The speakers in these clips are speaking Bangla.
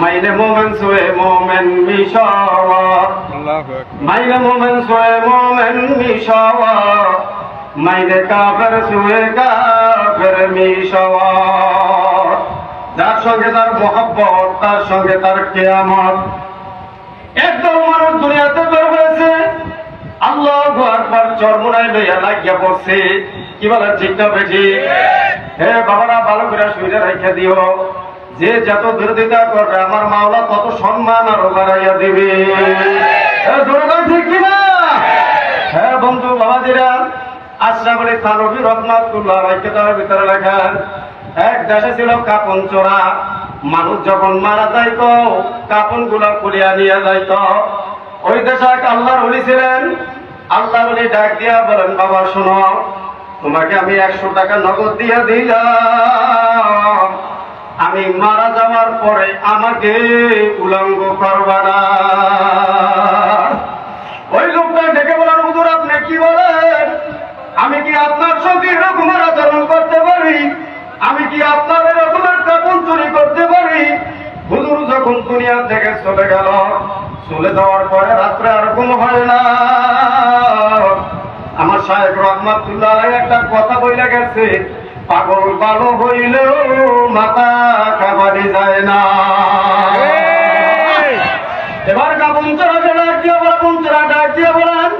মাইনে মোমেন সোয়ে মোমেন মিশাওয়া মাইনে মোমেন সোয়ে মোমেন মিশাওয়া মাইনে কাফের সোয়ে কাফের মিশাওয়া। যার সঙ্গে তার মোহাব্বত, তার সঙ্গে তার কিয়ামত। একদম মানুষ দুনিয়াতে বের হয়েছে, আল্লাহু আকবার চরমোনায় লইয়া লাগিয়া পড়ছে। কি বলেন, ঠিক না বেশি? হে বাবারা, ভালো করে শুনে রেখে দিও, যে যত বিরোধিতা করবে আমার মাওলা তত সম্মান আরো বাড়াইয়া দিবে। ঠিক কিনা? হ্যাঁ বন্ধু বাবাজিরা, আশরাফ আলী থানভী রহমাতুল্লাহ আলাইহি কিতাবের ভিতরে লেখা, এক দেশে ছিল কাপন চোরা। মানুষ যখন মারা যাইত কাপন গুলা খুলিয়া নিয়ে যাইত। ওই দেশে এক আল্লাহর ওলি ছিলেন। আল্লাহর ওলি ডাক দিয়া বলেন, বাবা শোনো, তোমাকে আমি 100 টাকা নগদ দিয়ে দিলাম, আমি মারা যাওয়ার পরে আমাকে উলঙ্গ করবা না। ওই লোকটা ডেকে বলেন, হুজুর আপনি কি বলেন? আমি কি আপনার সঙ্গে এরকমের আচরণ করতে পারি? আমি কি আপনার এরকমের কাপন চুরি করতে পারি? হুজুর যখন দুনিয়া থেকে চলে গেল, চলে যাওয়ার পরে রাত্রে আর ঘুম হয় না। আমার সাহেব রহমাতুল্লাহ একটা কথা বইলে গেছে, পাগল ভালো হইলেও মাথা কামারি যায় না। এবার কাপন চোরা ডাক দিয়ে বলেন,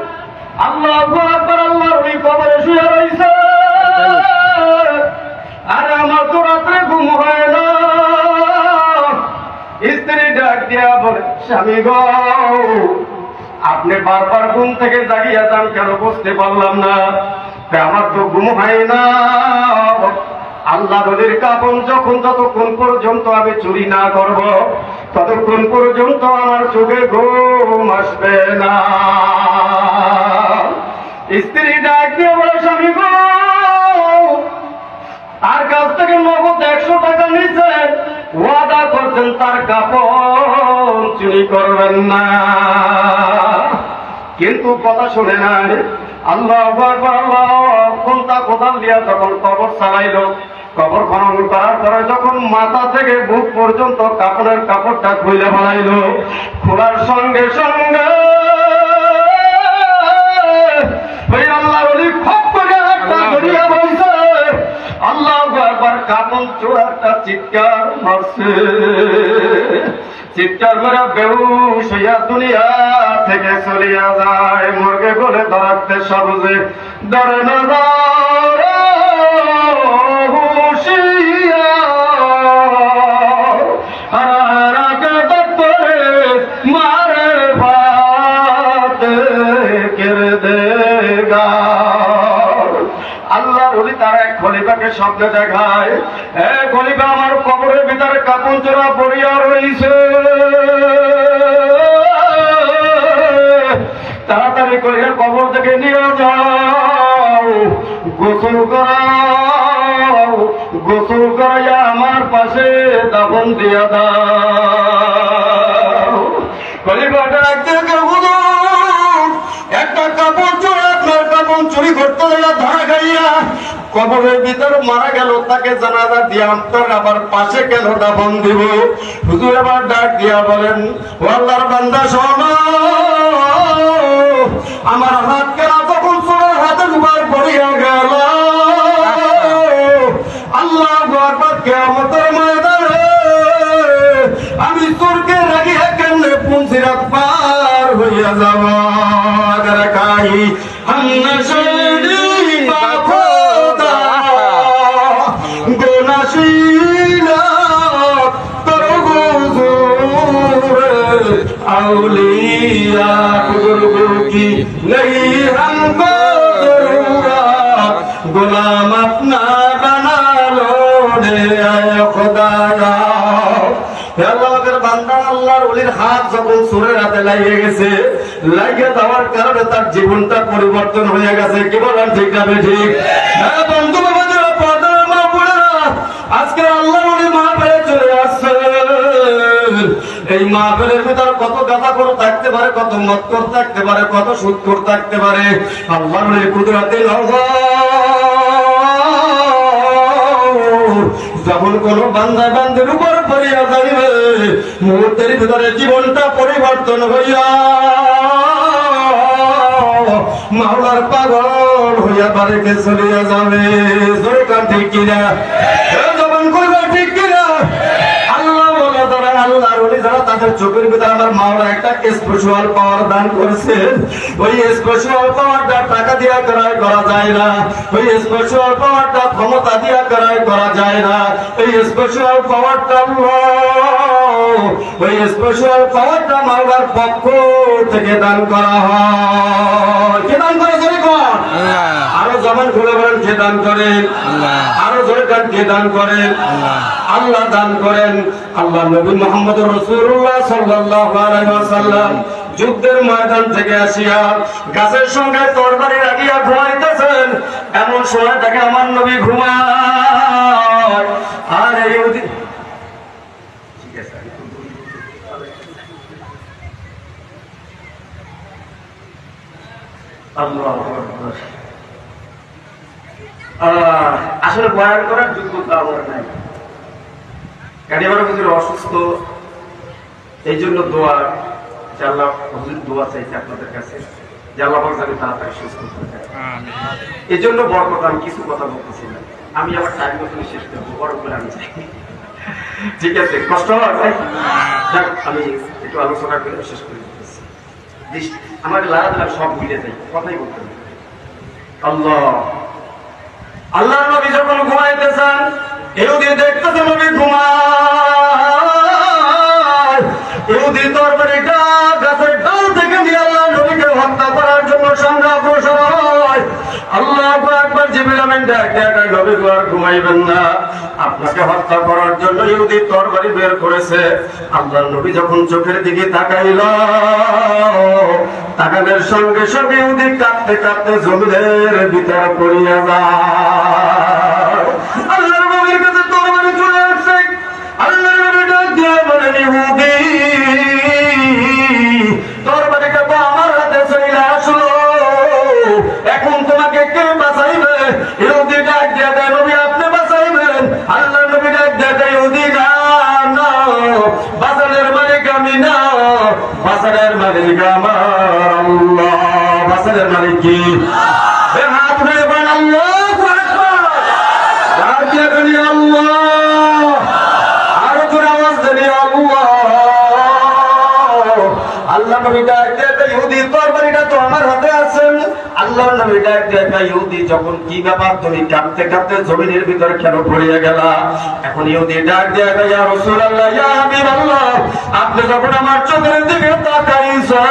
আল্লাহু আকবার, আল্লাহর ওলি কবরে শুয়ে রইছে, আরে আমার তো রাত্রে ঘুম হয় না। স্ত্রী ডাক দিয়া বলে, স্বামী গো, আপনি বারবার ঘুম থেকে জাগিয়া যান কেন বুঝতে পারলাম না। আমার তো ঘুম হয় না। আল্লাহ নবীর কাপন যতক্ষণ পর্যন্ত আমি চুরি না করব ততক্ষণ পর্যন্ত আমার চোখে ঘুম আসবে না। স্ত্রী ডাক দিয়ে বলে, স্বামী গো, তার কাছ থেকে নগদ 100 টাকা নিচ্ছেন, ওয়াদা করছেন তার কাপন চুরি করবেন না। কিন্তু কথা শুনে নাই। আল্লাহু আকবার, কোনটা কোদাল দিয়া যখন কবর চালাইলো, কবর খনন করার পরে যখন মাথা থেকে বুক পর্যন্ত কাপড়ের কাপড়টা খুলে ফেলাইলো, খোলার সঙ্গে সঙ্গে ওই আল্লাহ ওলি খপ করে একটা জড়িয়া বলছে, আল্লাহু আকবার, কাপন চোরাটা চিৎকার মারছে। চিৎকার মেরে বেহুশ হইয়া দুনিয়া থেকে চলিয়া যায়। মুরগে বলে ধরাতে সবজে ধরে না মারে ভাত কেড়ে দেগা। আল্লাহর ওলি তার এক খলিফাকে স্বপ্নে দেখায়, খলিফা, আমার কবরের ভিতরে কাপন চোরা পড়িয়া রইছে, তাড়াতাড়ি করে কবর থেকে নিয়ে যাও, গোসল করাও, গোসল করাইয়া আমার পাশে দাফন দিয়া দাও। খলিফাটা একটা কাপড় চোরা, আপনার কাপড় চুরি করতে ধরা গাইয়া কবরের ভিতর মারা গেল, তাকে জানাজা দিয়ে আপনার আবার পাশে কেন দাফন দিব? হুজুর আবার ডাক দিয়া বলেন, ও আল্লাহর বান্দা শোনো, আমার হাত কেনা তখন চোরের হাতের উপর পড়িয়া গেল। আল্লাহু আকবার, কিয়ামতের ময়দানে আমি চোরকে রাখিয়া কেমনে পুঞ্জিরাত পার হইয়া যাব। আগার কাই হান্না শরী বাখোদা গোনাশীলা তরগুজুর আউলিয়া বুজুর্গ কি नहीं हमको जरूरत गुलाम अपना बना लो रे आए खुदाया। আল্লাহর ওলির হাত যখন চোরের হাতে লাগিয়ে গেছে, লাগিয়ে দেওয়ার কারণে তার জীবনটা পরিবর্তন হয়ে গেছে। কি বলেন, ঠিক না ঠিক? হ্যাঁ বন্ধু বাবাজিরা, পর্দার মা বোনেরা, আজকে আল্লাহর ওলি মাহফিলে চলে আসছে। এই মাহফিলের ভিতর কত গাঁজাখোর থাকতে পারে, কত মদখোর থাকতে পারে, কত সুদখোর থাকতে পারে। আল্লাহর ওলির কুদরতে নজর যখন কোন বান্দা বান্দির উপর পড়িয়া যাইবে মুহূর্তের ভিতরে জীবনটা পরিবর্তন হইয়া মাওলার পাগল হইয়া বাড়িতে চলিয়া যাবে। জোরকার ঠিক কিনা? জবান কইবা ঠিক কিনা? আল্লাহ বলে তারা আল্লাহর ওলি যারা তাদের চোখের ভিতরে আমার মাওলা একটা স্পেশাল পাওয়ার দান করেছেন। ওই স্পেশাল পাওয়ারটা টাকা দিয়া ক্রয় করা যায় না, ওই স্পেশাল পাওয়ারটা ক্ষমতা দিয়া ক্রয় করা যায় না। এই স্পেশাল পাওয়ারটা আল্লাহ, ওই স্পেশাল পাওয়ারটা মাওলার পক্ষ থেকে দান করা হয়। কে দান করে জোরে কোন? আরো জবান খুলে বলেন কে দান করেন? আরো জোরে গান কে দান করেন? আল্লাহ দান করেন। আল্লাহ নবী মুহাম্মদ রাসূলুল্লাহ সাল্লাল্লাহু আলাইহি ওয়াসাল্লাম যুদ্ধের ময়দান থেকে আসিয়া গাছের সঙ্গে তরবারি রাখিয়া ঘুমাইতেছেন। এমন সময় দেখে আমার নবী ঘুমায়। আর ইহুদি ঠিক আছে আল্লাহু আকবার। আসলে বয়ান করার যোগ্যতা আমার নাই, কারিবার হুজুর অসুস্থ, এই জন্য দোয়া যে আল্লাহ হুজুর দোয়া চাইছে আপনাদের কাছে যে আল্লাহ পাক যেন তাড়াতাড়ি সুস্থ করে দেয়। এই জন্য বড় কথা আমি কিছু কথা বলতেছি না, আমি আবার টাইম মতো শেষ করবো, বড় করে আমি চাই। ঠিক আছে, কষ্ট হয় ভাই, আমি একটু আলোচনা করে শেষ করে দিতেছি। আমার লাড়া দিলাম সব ভুলে যাই, কথাই বলতে হবে। আল্লাহ আল্লাহ নবী যখন ঘুমাইতেছেন ইহুদি দেখতেছে নবী ঘুমায়। ইহুদি তরবারিটা গাছের ডাল থেকে নিয়ে আল্লাহ নবীকে হত্যা করার জন্য সংগ্রাম হয়। আল্লাহু আকবার। জিবরিল আমিন ডাক দেয় নবী আর ঘুমাইবেন না, আপনাকে হত্যা করার জন্য ইহুদি তরবারি বের করেছে। আল্লাহ নবী যখন চোখের দিকে তাকাইল, তাকানোর সঙ্গে সঙ্গে ইহুদি কাঁদতে কাঁদতে জমিনের ভিতরে পড়িয়া যায়। আল্লাহর নবীর কাছে তরবারি চলে আসছে। আল্লাহর নবী ডাক দিয়ে বলেন ইহুদি তরবারিটা তো আমার হাতে চলে আসলো, এখন তোমাকে কে বাঁচাইবে? ইহুদি ডাক দিয়ে দেয় নবী আপনি বাঁচাইবেন। আল্লাহ নবী ডাক দিয়ে দেয় ইহুদি না না, বাঁচানোর মালিক আমি না, বাঁচানোর মালিক আমার আল্লাহ। বাঁচানোর মালিক কি? হাত ধরে বলেন আল্লাহু আকবার। ডাক দিয়ে বলি আল্লাহ, আরো জোরে আওয়াজ দেন আল্লাহ। আল্লাহ নবী ডাক দিয়ে ইহুদি তরবারিটা তো আমার হাতে আছেন। আল্লাহ নবী ডাক দিয়ে ইহুদি যখন কি ব্যাপার তুমি কাঁদতে কাঁদতে জমিনের ভিতরে কেন পড়িয়া গেলা? এখন ইহুদি ডাক দিয়ে ইয়া রাসূলুল্লাহ ইয়া হাবিবাল্লাহ আপনি যখন আমার চোখের দিকে তাকাইছেন,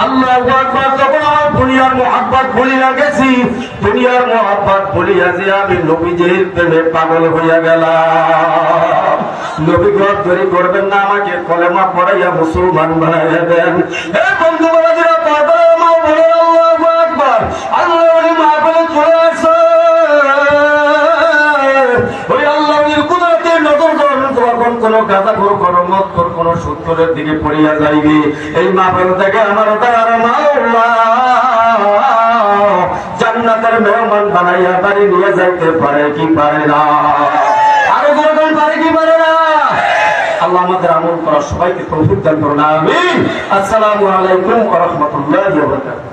আল্লাহু আকবার, যখন আমার দুনিয়ার মুহাব্বত ভুলিয়া গেছি, দুনিয়ার মুহাব্বত ভুলিয়া যে আমি নবীজির প্রেমে পাগল হইয়া গেলাম। নবী গদ দেরি করবেন না, আমাকে কলেমা পড়াইয়া মুসলমান বানাইয়া দেন। হে বন্ধু বাবাজিরা, পাগল মা বলে আল্লাহু আকবার। আল্লাহর মা বলে চলে আসে। ওই আল্লাহর কুদরতে নজর করুন, তখন কোন গাঁজাখোর, কোন মদখোর, কোন সুদখোরের দিকে পড়িয়া যাইবে। এই মা বলে থেকে আমার তার মাওলা জান্নাতের মেহমান বানাইয়া বাড়ি নিয়ে যাইতে পারে কি পারে না? আরো কোন পারে কি পারে না? আল্লাহ আমাদের আমল করা সবাইকে তৌফিক দান করুন, আমিন। আসসালামু আলাইকুম ওয়া রাহমাতুল্লাহি ওয়া বারাকাতুহু।